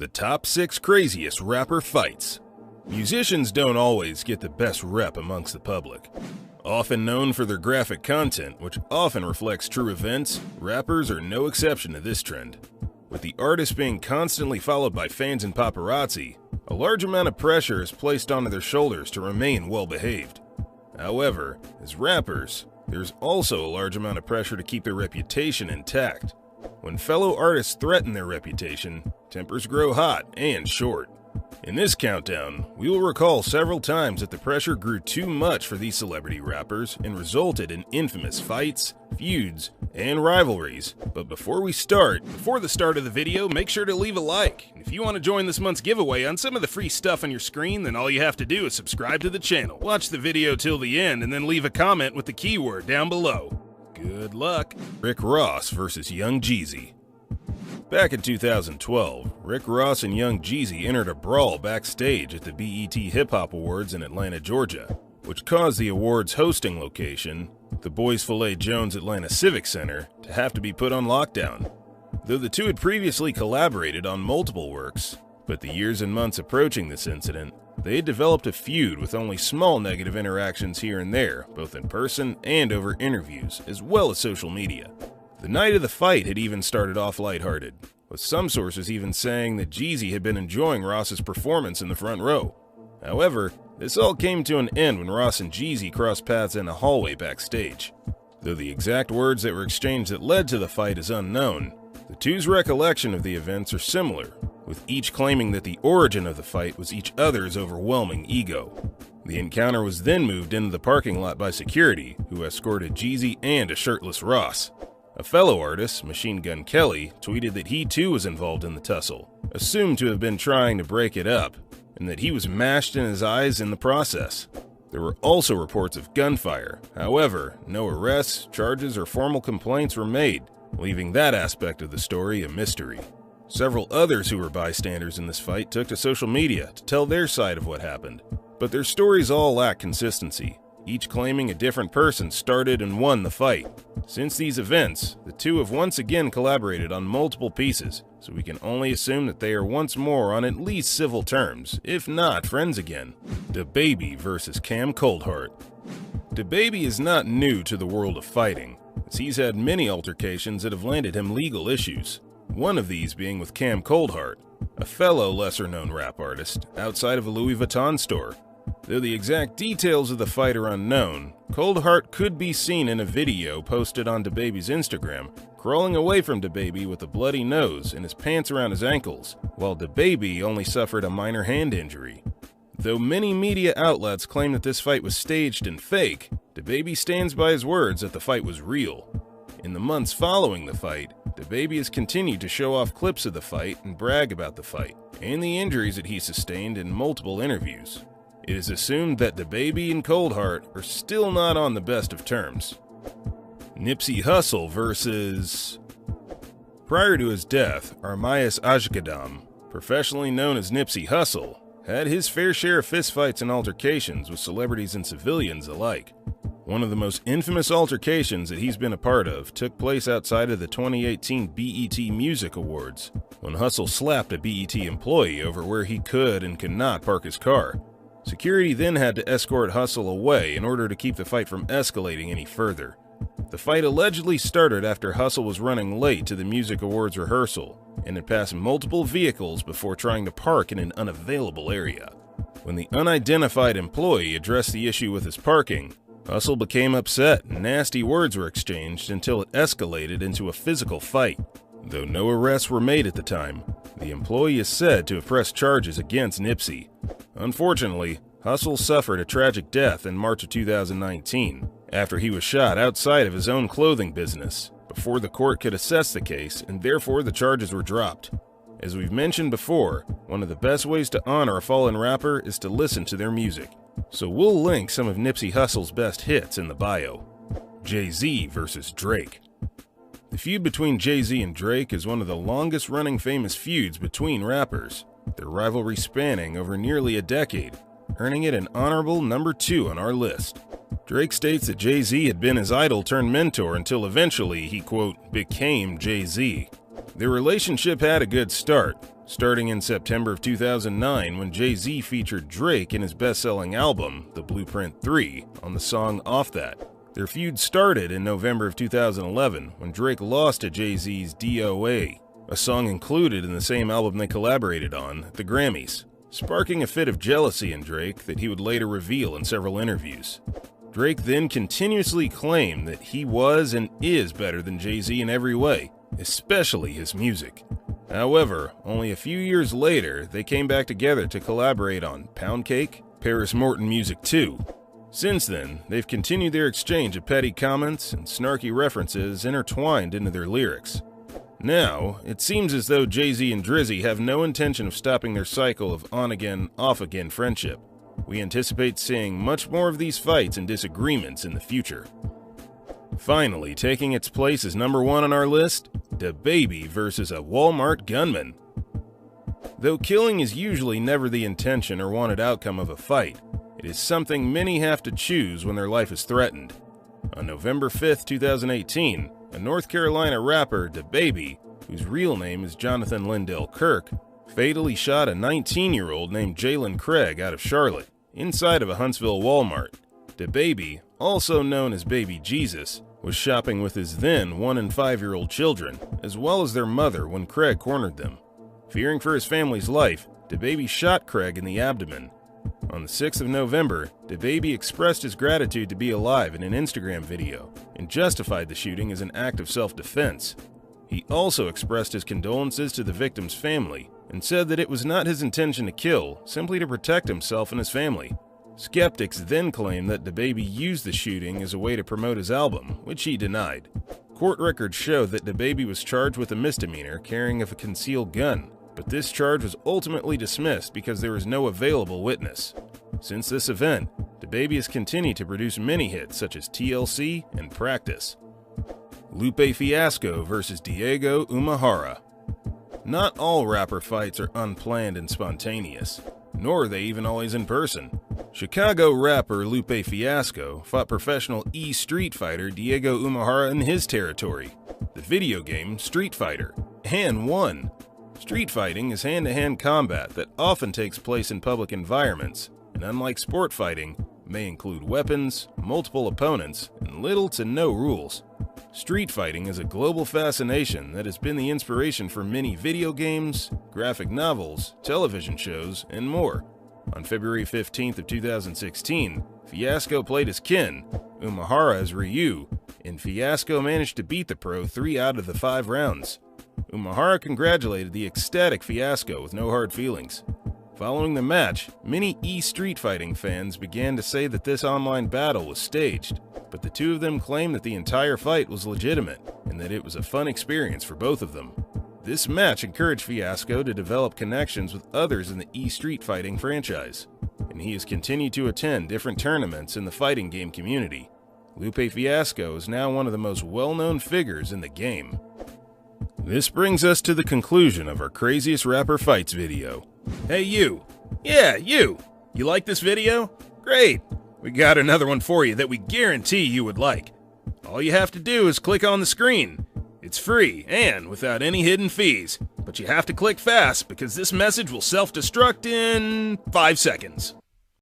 The top 6 craziest rapper fights. Musicians don't always get the best rep amongst the public. Often known for their graphic content, which often reflects true events, rappers are no exception to this trend. With the artist being constantly followed by fans and paparazzi, a large amount of pressure is placed onto their shoulders to remain well-behaved. However, as rappers, there's also a large amount of pressure to keep their reputation intact. When fellow artists threaten their reputation, tempers grow hot and short. In this countdown, we will recall several times that the pressure grew too much for these celebrity rappers and resulted in infamous fights, feuds, and rivalries. But before the start of the video, make sure to leave a like. If you want to join this month's giveaway on some of the free stuff on your screen, then all you have to do is subscribe to the channel. Watch the video till the end and then leave a comment with the keyword down below. Good luck. Rick Ross versus Young Jeezy. Back in 2012, Rick Ross and Young Jeezy entered a brawl backstage at the BET Hip Hop Awards in Atlanta, Georgia, which caused the awards hosting location, the Boys Filet Jones Atlanta Civic Center, to have to be put on lockdown. Though the two had previously collaborated on multiple works, but the years and months approaching this incident, they had developed a feud with only small negative interactions here and there, both in person and over interviews, as well as social media. The night of the fight had even started off lighthearted, with some sources even saying that Jeezy had been enjoying Ross's performance in the front row. However, this all came to an end when Ross and Jeezy crossed paths in a hallway backstage. Though the exact words that were exchanged that led to the fight is unknown, the two's recollection of the events are similar, with each claiming that the origin of the fight was each other's overwhelming ego. The encounter was then moved into the parking lot by security, who escorted Jeezy and a shirtless Ross. A fellow artist, Machine Gun Kelly, tweeted that he too was involved in the tussle, assumed to have been trying to break it up, and that he was mashed in his eyes in the process. There were also reports of gunfire. However, no arrests, charges, or formal complaints were made, leaving that aspect of the story a mystery. Several others who were bystanders in this fight took to social media to tell their side of what happened, but their stories all lack consistency, each claiming a different person started and won the fight. Since these events, the two have once again collaborated on multiple pieces, so we can only assume that they are once more on at least civil terms, if not friends again. DaBaby versus Cam Coldheart. DaBaby is not new to the world of fighting, as he's had many altercations that have landed him legal issues. One of these being with Cam Coldheart, a fellow lesser-known rap artist, outside of a Louis Vuitton store. Though the exact details of the fight are unknown, Coldheart could be seen in a video posted on DaBaby's Instagram, crawling away from DaBaby with a bloody nose and his pants around his ankles, while DaBaby only suffered a minor hand injury. Though many media outlets claim that this fight was staged and fake, DaBaby stands by his words that the fight was real. In the months following the fight, DaBaby has continued to show off clips of the fight and brag about the fight, and the injuries that he sustained in multiple interviews. It is assumed that DaBaby and Coldheart are still not on the best of terms. Nipsey Hussle versus... Prior to his death, Armayas Ajkadam, professionally known as Nipsey Hussle, had his fair share of fistfights and altercations with celebrities and civilians alike. One of the most infamous altercations that he's been a part of took place outside of the 2018 BET Music Awards, when Hussle slapped a BET employee over where he could and could not park his car. Security then had to escort Hussle away in order to keep the fight from escalating any further. The fight allegedly started after Hussle was running late to the Music Awards rehearsal and had passed multiple vehicles before trying to park in an unavailable area. When the unidentified employee addressed the issue with his parking, Hussle became upset and nasty words were exchanged until it escalated into a physical fight. Though no arrests were made at the time, the employee is said to have pressed charges against Nipsey. Unfortunately, Hussle suffered a tragic death in March of 2019 after he was shot outside of his own clothing business before the court could assess the case, and therefore the charges were dropped. As we've mentioned before, one of the best ways to honor a fallen rapper is to listen to their music. So we'll link some of Nipsey Hussle's best hits in the bio. Jay-Z versus Drake. The feud between Jay-Z and Drake is one of the longest-running famous feuds between rappers, their rivalry spanning over nearly a decade, earning it an honorable number 2 on our list. Drake states that Jay-Z had been his idol turned mentor until eventually he, quote, became Jay-Z. Their relationship had a good start, starting in September of 2009 when Jay-Z featured Drake in his best-selling album, The Blueprint 3, on the song Off That. Their feud started in November of 2011 when Drake lost to Jay-Z's DOA, a song included in the same album they collaborated on, the Grammys, sparking a fit of jealousy in Drake that he would later reveal in several interviews. Drake then continuously claimed that he was and is better than Jay-Z in every way, especially his music. However, only a few years later, they came back together to collaborate on Pound Cake, Paris Morton Music 2. Since then, they've continued their exchange of petty comments and snarky references intertwined into their lyrics. Now, it seems as though Jay-Z and Drizzy have no intention of stopping their cycle of on-again, off-again friendship. We anticipate seeing much more of these fights and disagreements in the future. Finally, taking its place as number 1 on our list, DaBaby versus a Walmart gunman. Though killing is usually never the intention or wanted outcome of a fight, it is something many have to choose when their life is threatened. On November 5, 2018, a North Carolina rapper, DaBaby, whose real name is Jonathan Lindell Kirk, fatally shot a 19-year-old named Jalen Craig out of Charlotte, inside of a Huntsville Walmart. DaBaby, also known as Baby Jesus, was shopping with his then 1- and 5-year-old children, as well as their mother when Craig cornered them. Fearing for his family's life, DaBaby shot Craig in the abdomen. On the 6th of November, DaBaby expressed his gratitude to be alive in an Instagram video and justified the shooting as an act of self-defense. He also expressed his condolences to the victim's family and said that it was not his intention to kill, simply to protect himself and his family. Skeptics then claimed that DaBaby used the shooting as a way to promote his album, which he denied. Court records show that DaBaby was charged with a misdemeanor carrying of a concealed gun, but this charge was ultimately dismissed because there was no available witness. Since this event, DaBaby has continued to produce many hits such as TLC and Practice. Lupe Fiasco versus Diego Umahara. Not all rapper fights are unplanned and spontaneous, nor are they even always in person. Chicago rapper Lupe Fiasco fought professional Street Fighter Diego Umahara in his territory, the video game Street Fighter, and won. Street fighting is hand-to-hand combat that often takes place in public environments, and unlike sport fighting, may include weapons, multiple opponents, and little to no rules. Street fighting is a global fascination that has been the inspiration for many video games, graphic novels, television shows, and more. On February 15th of 2016, Fiasco played as Ken, Umahara as Ryu, and Fiasco managed to beat the pro 3 out of the 5 rounds. Umahara congratulated the ecstatic Fiasco with no hard feelings. Following the match, many Street Fighting fans began to say that this online battle was staged, but the two of them claimed that the entire fight was legitimate and that it was a fun experience for both of them. This match encouraged Fiasco to develop connections with others in the Street Fighting franchise, and he has continued to attend different tournaments in the fighting game community. Lupe Fiasco is now one of the most well-known figures in the game. This brings us to the conclusion of our Craziest Rapper Fights video. Hey you! Yeah, you! You like this video? Great! We got another one for you that we guarantee you would like. All you have to do is click on the screen. It's free and without any hidden fees, but you have to click fast because this message will self-destruct in 5 seconds.